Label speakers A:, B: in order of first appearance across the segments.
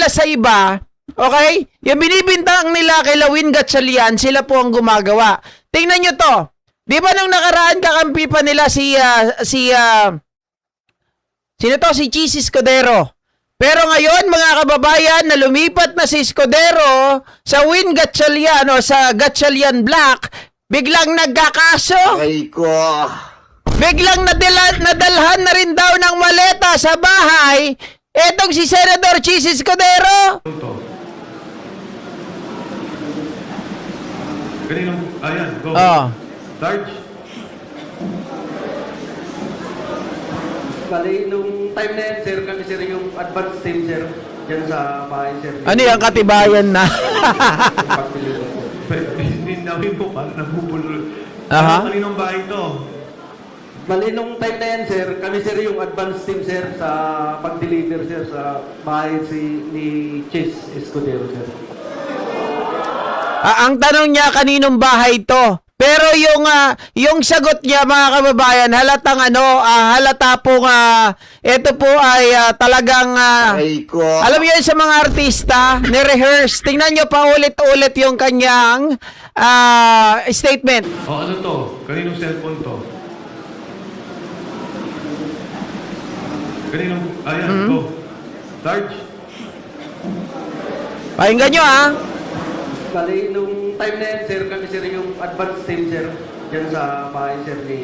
A: nila sa iba, okay? Yung binibintang nila kay Lawin Gatchalian, sila po ang gumagawa. Tingnan nyo to. Di ba nung nakaraan kakampi pa nila sino to? Si Cheese Escudero. Pero ngayon, mga kababayan, na lumipat na si Escudero sa Win Gatchalian o sa Gatchalian Black, biglang nagkakaso.
B: Ay ko.
A: Biglang nadalhan na rin daw ng maleta sa bahay etong si Senator Cheese Escudero.
C: Kaninong, ayan, go.
A: Oh.
C: Sarge?
D: Bali, nung time na yan, sir, kami sir yung advance team, sir. Diyan sa bahay, sir.
A: Ano yung katibayan na?
D: Pagpili ko.
C: Hindi namin po, parang nabubulol.
A: Aha.
C: Kaninong bahay to?
D: Bali, nung time na yan, sir, kami sir yung advance team, sir, sa pag-deliver, sir, sa bahay ni Cheese Escudero, sir.
A: Ang tanong niya, kaninong bahay to? Pero yung sagot niya, mga kababayan, halata pong ito po ay talagang
B: Ay ko.
A: alam mo yun sa mga artista, ni-rehearse. Tingnan nyo pa ulit-ulit yung kanyang statement.
C: O ano to? Kaninong cellphone to? Kaninong, ayan, go. Sarge?
A: Pakinggan nyo
D: Bali, nung time na yan, sir, kami sir yung advance team, sir. Diyan sa bahay, sir, ni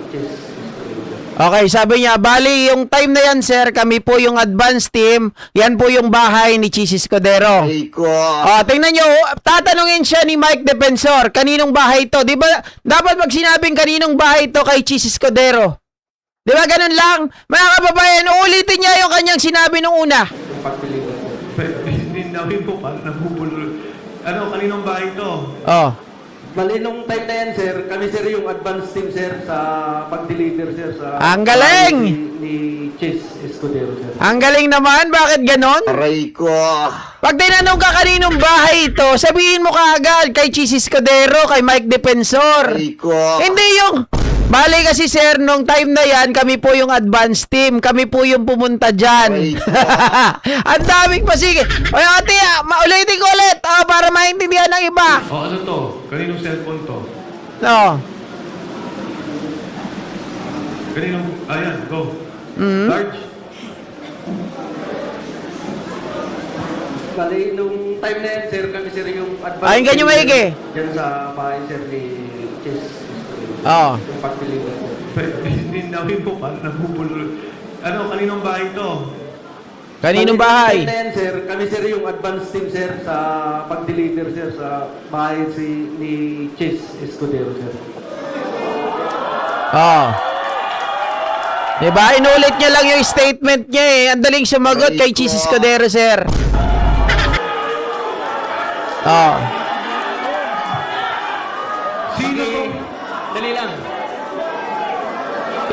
D: Cheese Escudero, sir.
A: Okay, sabi niya, bali yung time na yan, sir, kami po yung advance team, yan po yung bahay ni Cheese Escudero.
B: Ay ko.
A: Tingnan nyo, tatanungin siya ni Mike Defensor, kaninong bahay to? Di ba, dapat pag sinabing kaninong bahay to kay Cheese Escudero? Di ba, ganun lang? Mga kababayan, ulitin niya yung kanyang sinabi nung una.
D: Yung pagpili ko, sir.
C: Hindi namin po, parang nabubulol. Ano, kaninong bahay to?
A: Oh.
D: Bali, nung time na yan, sir, kami sir yung advance team, sir, sa pag-deliver, sir, sa
A: Ang galing!
D: bahay ni Cheese Escudero, sir.
A: Ang galing naman, bakit ganon?
B: Aray ko.
A: Pag tinanong ka kaninong bahay ito, sabihin mo kaagad kay Cheese Escudero, kay Mike Defensor.
B: Ay ko.
A: Hindi yung... Bali kasi sir, nung time na yan, kami po yung advance team. Kami po yung pumunta dyan.
B: Ay,
A: Ang daming pasige. O yung ate, ulitin ko ulit para maintindihan ng iba.
C: O ano to? Kaninong cellphone to?
A: No.
C: Kaninong, ayan, go. Sarge?
D: Bali, nung time na yan, sir, kami sir yung advance
A: Pakinggan nyo
D: team, sir.
A: maigi.
D: Diyan sa bahay, sir, ni Cheese Escudero.
A: Oo.
D: Yung pagpili ko, sir.
C: Hindi namin po, parang nabubulol. Ano, kaninong bahay to?
A: Kaninong
D: Bali,
A: bahay?
D: nung time na yan, sir, kami sir yung advance team, sir, sa pag-deliver, sir, sa bahay ni Cheese Escudero, sir.
A: Oo. Diba? Inulit niya lang yung statement niya eh. Ang daling sumagot kay Cheese Escudero, sir. Oo.
C: Sino to?
D: Dali lang.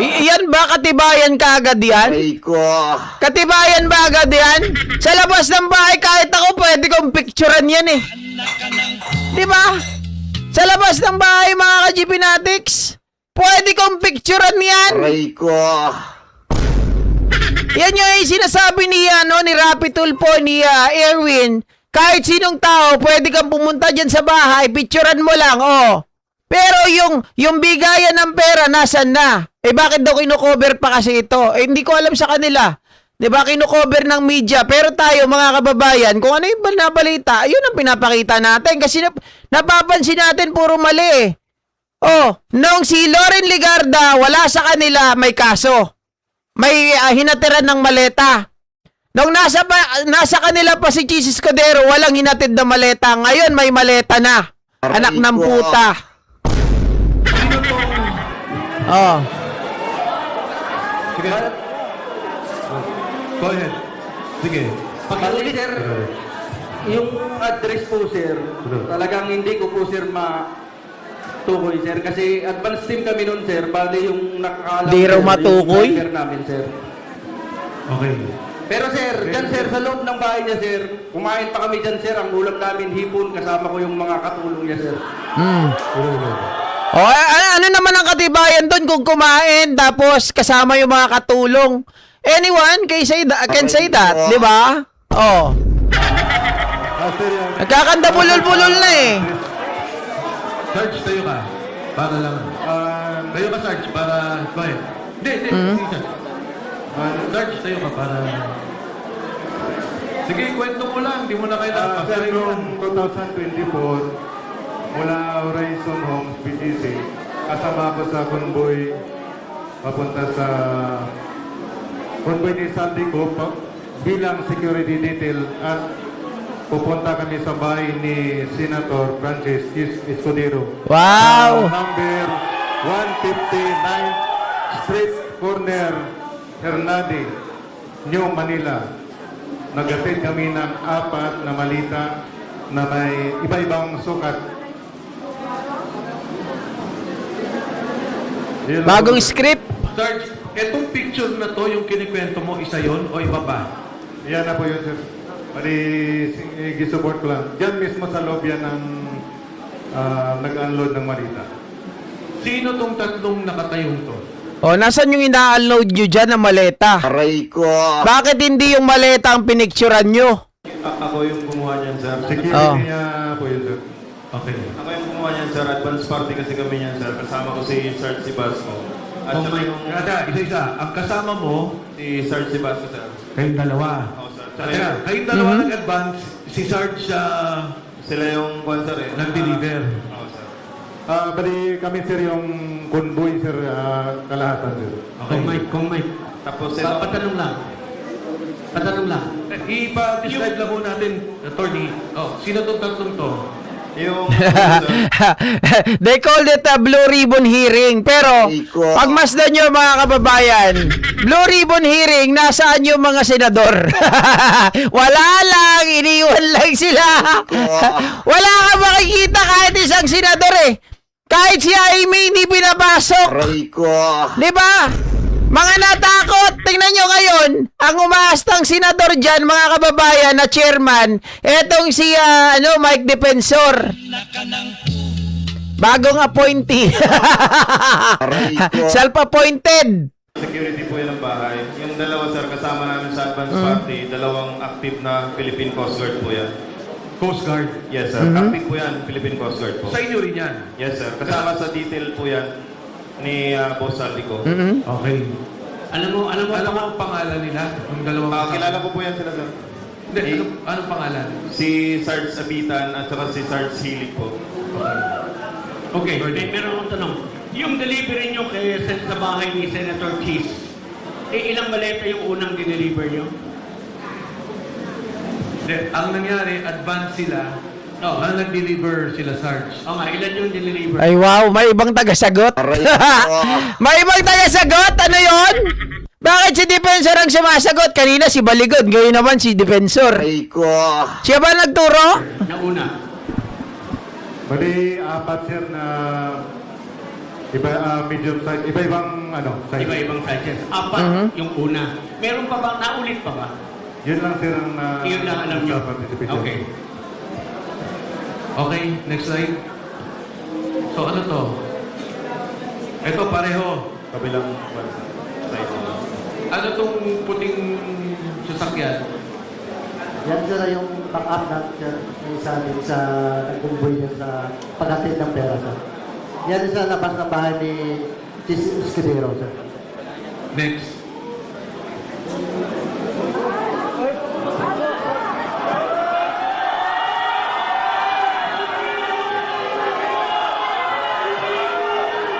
A: Yan ba? Katibayan ka agad yan?
B: Ay ko.
A: Katibayan ba agad yan? Sa labas ng bahay, kahit ako, pwede kong picturean yan eh. Di ba? Sa labas ng bahay, mga ka-GP Natics, pwede kong picturean yan.
B: Aray ko.
A: Yan yung sinasabi ni Rapi Tulfo, ni Erwin. Kahit sinong tao, pwede kang pumunta dyan sa bahay, picturean mo lang, oh. Pero yung bigayan ng pera, nasan na? Eh bakit daw kino-cover pa kasi ito? Eh hindi ko alam sa kanila. 'Di ba kino-cover ng media? Pero tayo mga kababayan, kung ano yung nabalita, yun ang pinapakita natin kasi napapansin natin puro mali eh. Oh, nung si Loren Legarda wala sa kanila, may kaso. May hinatiran ng maleta. Nung nasa kanila pa si Cheese Escudero, walang hinatid na maleta. Ngayon may maleta na. Anak ng puta.
C: Sino tong...
A: Oh.
C: Sige. Go ahead. Sige.
D: Bali, sir, yung address po, sir, talagang hindi ko po, sir, matukoy, sir. Kasi advance team kami nun, sir. Bali, yung nakakaalam,
A: Di raw
D: sir,
A: matukoy?
D: yung driver namin, sir.
C: Okay.
D: Pero, sir, dyan, sir, sa loob ng bahay niya, sir, kumain pa kami dyan, sir. Ang ulam namin, hipon, kasama ko yung mga katulong niya, sir.
A: Oh, ano naman ang katibayan doon kung kumain tapos kasama yung mga katulong? Anyone can say that, di ba? Oh. Nagkakanda bulol-bulol na eh.
C: Sarge, tayo ka. Para lang. Tayo ka, Sarge, para... Go ahead. Hindi, Sarge. Sarge, tayo ka para... Sige, kwento mo lang. Hindi mo na kailangan.
B: Sir, noong 2024, mula Horizon Homes, BGC, kasama ko sa convoy papunta sa convoy ni Sandy Coop bilang security detail at pupunta kami sa bahay ni Senator Francis Escudero.
A: Wow!
B: Number 159 Street Corner, Hernade, New Manila. Nagatid kami ng 4 na malita na may iba-ibang sukat. Yun lang
A: Bagong
B: po.
A: script.
C: Sarge, etong picture na to, yung kinikwento mo, isa yon o iba pa?
B: Yan na po yun, sir. Pali, gisupport ko lang. Diyan mismo sa loob yan ng nag-unload ng malita.
C: Sino tong tatlong nakatayong to?
A: O, nasan yung ina-unload nyo dyan na maleta?
E: Aray ko.
A: Bakit hindi yung maleta ang pinicturan nyo?
F: Ako yung gumawa niyan, sir.
B: Security
A: Oh.
B: niya po yun, sir.
C: Okay.
F: Ako yung gumawa niyan, sir. Advance party kasi kami niyan, sir. Kasama ko si Sarge Sibasco. At saka yung
C: Isa-isa. Ang kasama mo,
F: si Sarge Sibasco, sir.
C: kayong dalawa.
F: Ako, sir. Tsaka
C: Teka,
F: yung,
C: kayong dalawa nag-advance, si Sarge
F: sila yung kwan, sir, eh.
C: nag-deliver.
F: Ako, sir.
B: Bali kami, sir, yung convoy, sir, kalahatan, sir.
C: Okay.
F: Tapos sila...
C: Patanong lang. Ipa-describe lang po natin, attorney. Oh, sino tong tatlong to?
F: Yung... sir,
A: They called it a Blue Ribbon Hearing. Pero,
E: Iko.
A: pagmasdan nyo mga kababayan, Blue Ribbon Hearing, nasaan yung mga senador? Wala lang, iniwan lang sila. Wala ka makikita kahit isang senador eh. Kahit si Amy hindi pinapasok.
E: Aray ko.
A: Di ba? Mga natakot. Tingnan nyo ngayon, ang umaastang senador dyan, mga kababayan na chairman, etong si Mike Defensor. Bagong appointee.
E: Aray ko.
A: Self-appointed.
F: security po yan ang bahay. Yung dalawa, sir, kasama namin sa advance party. Dalawang active na Philippine Coast Guard po yan.
C: Coast Guard.
F: Yes, sir. Active po yan, Philippine Coast Guard po.
C: Sa inyo rin yan.
F: Yes, sir. Kasama sa detail po yan ni Boss Saldico.
C: Okay. Alam mo ang pangalan nila? Yung dalawang
F: Kilala ko po yan sila, sir.
C: Hindi, anong pangalan?
F: Si Sarge Abitan at saka si Sarge Hilig po.
C: Okay.
G: Meron akong tanong. Yung delivery nyo sa bahay ni Senator Cheese, ilang maleta yung unang dineliver nyo?
C: Hindi, ang nangyari, advance sila.
G: Oo.
C: Ang nag-deliver sila, Sarge.
G: O nga, ilan yung dineliver?
A: Ay wow, may ibang tagasagot.
E: Aray ko.
A: May ibang tagasagot? Ano yon? Bakit si Defensor ang sumasagot? Kanina si Baligod, ngayon naman si Defensor.
E: Aray ko.
A: Siya ba nagturo?
G: Nauna.
B: Bali, 4, sir, na medium size, iba-ibang size.
G: Iba-ibang sizes. Apat yung una. Meron pa ba? Naulit pa ba?
B: Yun lang, sir, ang
G: Yun lang alam nyo.
B: sa participation.
G: Okay.
C: Okay, next slide. So ano to? Ito pareho.
F: Kabilang side po.
C: Ano tong puting sasakyan?
H: Yan sila yung backup natin sa atin sa nagkumboy niya sa paghatid ng pera, sir. Yan sa labas ng bahay ni Chis Escudero, sir.
C: Next.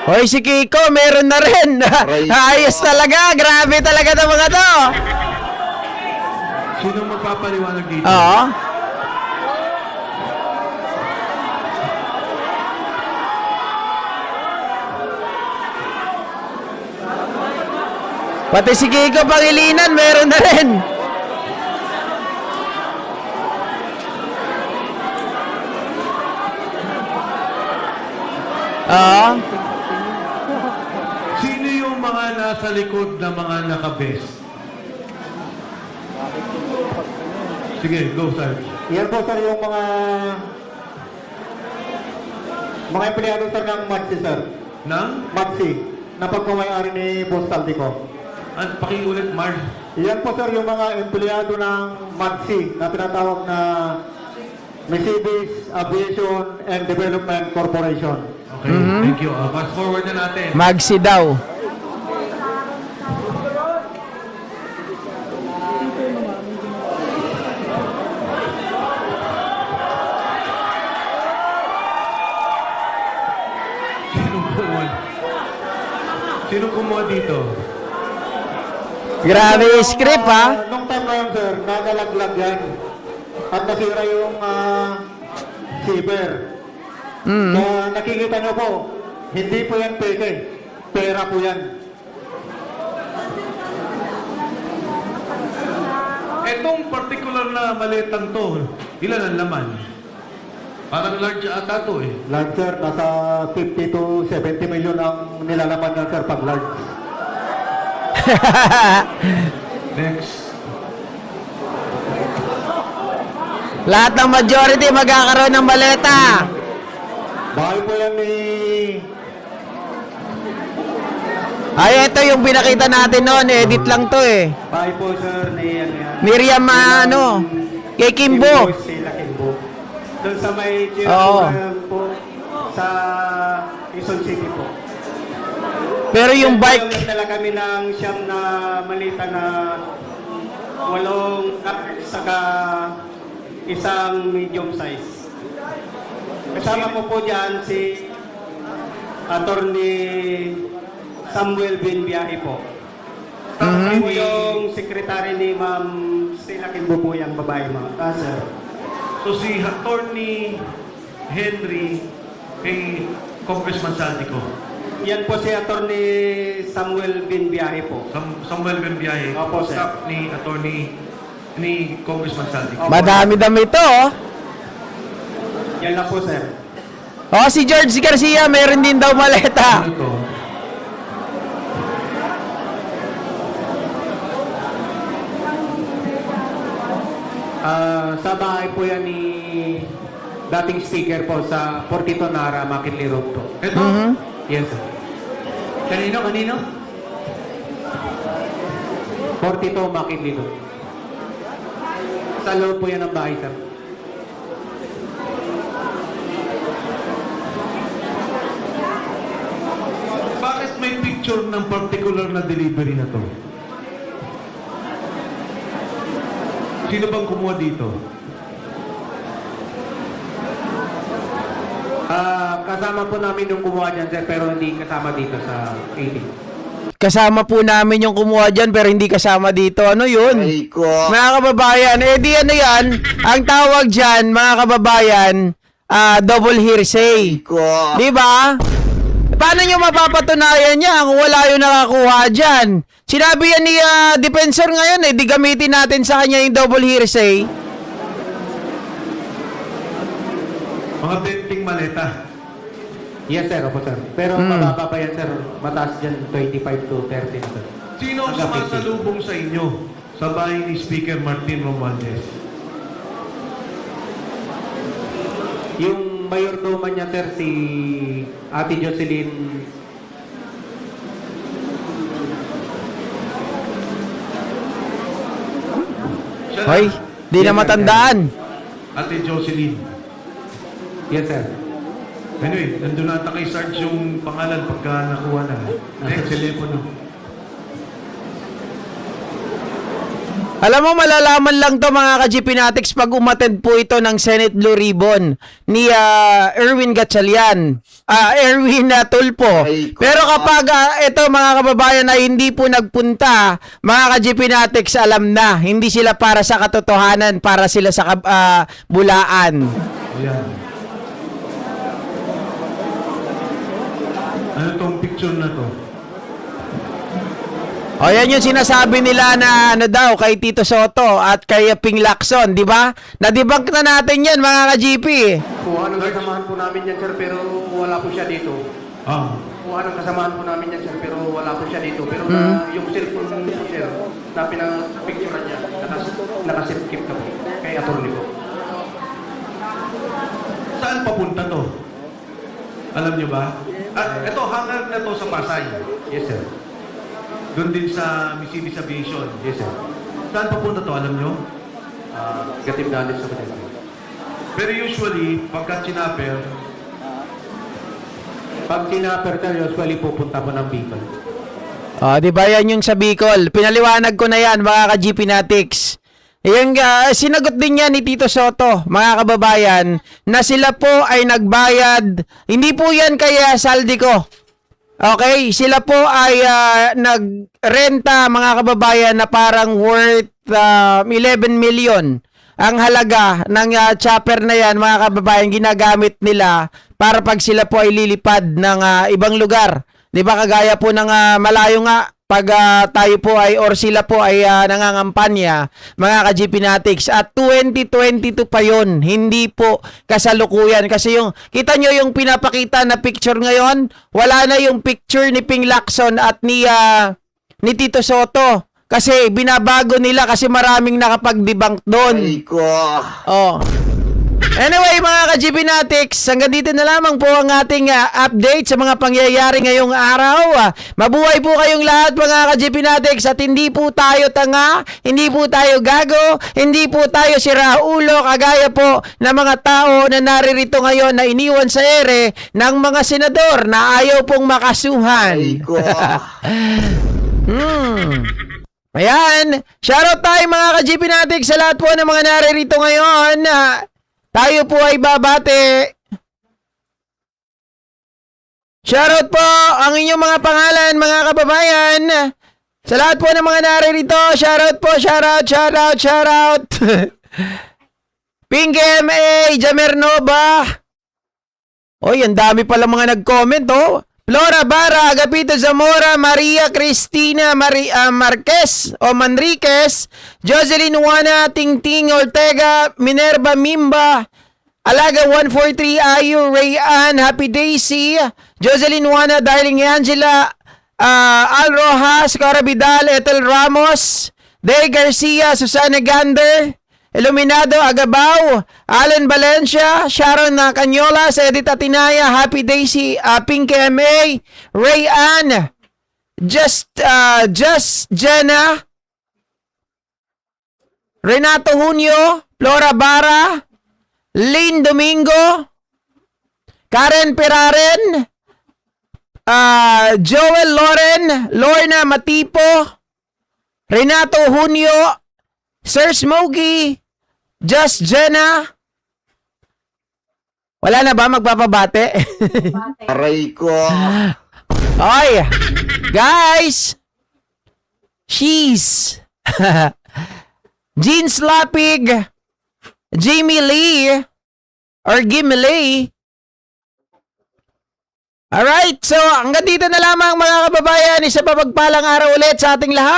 A: Hoy, si Kiko, meron na rin.
E: Aray ko.
A: Ayos talaga. Grabe talaga ng mga to.
C: Sino magpapaliwanag dito?
A: Oo. Pati si Kiko Pangilinan, meron na rin. Oo.
C: Sino yung mga nasa likod na mga naka-vest? Sige, go, Sarge.
B: Yan po, sir, yung mga empleyado, sir, ng Maxi, sir.
C: Nang?
B: Maxi, na pagkumayari ni Boss Saldico.
C: Pakiulit, Marge.
B: Yan po, sir, yung mga empleyado ng Maxi na tinatawag na
H: Mercedes Aviation and Development Corporation.
C: Okay, thank you. Fast forward na natin.
A: Magsi daw.
C: Sinong kumuha dito?
A: Grabe yung script, ha?
H: Nung time na yun, sir, nagalaglag yan. At nasira yung zipper. Kaya nakikita nyo po, hindi po yan peke. Pera po yan.
C: Etong particular na maletang to, ilan ang laman? Parang large ata to eh.
H: Large, sir, nasa 50 to 70 million ang nilalaman yan, sir, pag large.
C: Next.
A: Lahat ng majority magkakaroon ng maleta.
H: Bahay po yan ni...
A: Ay, ito yung pinakita natin noon. Edit lang to eh.
D: Bahay po, sir, ni ano yan.
A: Miriam, kay Kimbo.
D: Sila Kimbo. Doon sa may
A: Oo.
D: po, sa Quezon City po.
A: Pero yung bike,
D: Nagdala kami ng siyam na malita na 8 saka isang medium size. Kasama ko po dyan si Attorney Samuel Binbiyahe po. Ako po yung secretary ni Ma'am Stella Kimbo po yung babae mo. Sir.
C: So si Attorney Henry kay Congressman Saldico.
D: Yan po si Attorney Samuel Binbiyahe po.
C: Samuel Benbiaye.
D: Opo, sir.
C: Staff ni Attorney ni Congressman Saldico.
A: madami-dami to, oh.
D: Yan lang po, sir.
A: Oh, si George Garcia, meron din daw maleta.
C: Ano to?
D: Sa bahay po yan ni dating speaker po sa Portito Nara, Makinli Road po.
C: Ito?
D: Yes, sir. Kanino? Portito, Makinli Road. Sa loob po yan ang bahay, sir.
C: Bakit may picture ng particular na delivery na to? Sino bang kumuha dito?
D: Kasama po namin yung kumuha dyan, sir, pero hindi kasama dito sa 80.
A: Kasama po namin yung kumuha dyan, pero hindi kasama dito. Ano yun?
E: Ay ko.
A: Mga kababayan, di ano yan? Ang tawag dyan, mga kababayan, double hearsay.
E: Ko.
A: Di ba? Paano nyo mapapatunayan niya kung wala yung nakakuha dyan? Sinabi yan ni Defensor ngayon di gamitin natin sa kanya yung double hearsay.
C: Mga tenting maleta.
D: Yes, sir. Opo, sir. Pero mababa pa yan, sir. Mataas dyan, 25 to 30, sir.
C: Sino ang
D: Hanggang 50.
C: sumasalubong sa inyo sa bahay ni Speaker Martin Romualdez?
D: Yung mayordoman niya, sir, si Ate Jocelyn.
C: Siya
A: Hoy, di na matandaan.
C: Ate Jocelyn.
D: Yes, sir.
C: Anyway, nandun na ata kay Sarge yung pangalan pagka nakuha na. Next. Telepono.
A: Alam mo, malalaman lang to mga ka-GPnatics pag umattend po ito ng Senate Blue Ribbon ni Erwin Gatchalian. Erwin Tulfo.
E: Ay, ko.
A: Pero kapag ito mga kababayan ay hindi po nagpunta, mga ka-GPnatics alam na, hindi sila para sa katotohanan, para sila sa bulaan.
C: Ayan. Ano tong picture na to?
A: O yan yung sinasabi nila na daw kay Tito Soto at kay Ping Lacson, di ba? Na-debunk na natin yan mga ka-GP.
D: Kuha ng kasamahan po namin yan, sir, pero wala po siya dito. Kuha ng kasamahan po namin yan, sir, pero wala po siya dito. Pero yung cellphone niya, sir, na pinapicturean niya, nakasipkip na po kay attorney po.
C: Saan papunta to? Alam nyo ba? Ito, hangar na to sa Pasay.
D: Yes, sir.
C: Doon din sa Mercedes Aviation.
D: Yes, sir.
C: Saan papunta to? Alam nyo?
D: Gatib natin sa kanila.
C: Pero usually, pagka chinapper,
H: Pag tinapper ka, usually pupunta po ng Bicol.
A: Di ba yan yung sa Bicol? Pinaliwanag ko na yan, mga ka-GP Natics. Yung sinagot din yan ni Tito Soto, mga kababayan, na sila po ay nagbayad. Hindi po yan kaya Saldico. Okay, sila po ay nagrenta, mga kababayan, na parang worth 11 million. Ang halaga ng chopper na yan, mga kababayan, ginagamit nila para pag sila po ay lilipad ng ibang lugar. Di ba, kagaya po ng malayo nga, pag tayo po ay or sila po ay nangangampanya, mga ka-GP Natics, at 2022 pa yon, hindi po kasalukuyan. Kasi yung, kita nyo yung pinapakita na picture ngayon, wala na yung picture ni Ping Lacson at ni Tito Soto. Kasi binabago nila kasi maraming nakapag-debunk doon.
E: Aray ko.
A: Oh. Anyway, mga ka-GP Natics, hanggang dito na lamang po ang ating update sa mga pangyayari ngayong araw. Mabuhay po kayong lahat, mga ka-GP Natics, at hindi po tayo tanga, hindi po tayo gago, hindi po tayo siraulo, kagaya po ng mga tao na naririto ngayon na iniwan sa ere ng mga senador na ayaw pong makasuhan.
E: Aray ko.
A: Ayan, shoutout tayo, mga ka-GP Natics, sa lahat po ng mga naririto ngayon. Tayo po ay babate. Shoutout po ang inyong mga pangalan, mga kababayan. Sa lahat po ng mga naririto, shoutout po, shoutout. Pink MA, Jamer Nova. Oy, ang dami pala mga nag-comment, oh. Flora Barra, Agapito Zamora, Maria Cristina Marquez o Manriquez, Jocelyn Juana, Tingting Ortega, Minerva Mimba, Alaga 143, Ayu, Rayan, Happy Daisy, Jocelyn Juana, Darling Angela, Al Rojas, Cara Vidal, Ethel Ramos, Day Garcia, Susana Gander, Iluminado Agabao, Alan Valencia, Sharon Canyolas, Edith Atinaya, Happy Daisy, Pink MA, Ray Ann, Just Jenna, Renato Junio, Flora Barra, Lynn Domingo, Karen Peraren, Joel Loren, Lorna Matipo, Renato Junio, Sir Smokey, Just Jenna. Wala na ba magpapabate?
E: Aray ko.
A: Oy, guys, she's Jean Slapig, Jamie Lee, or Gimme Lee. Alright, so hanggang dito na lamang, mga kababayan. Isa pa pagpalang araw ulit sa ating lahat.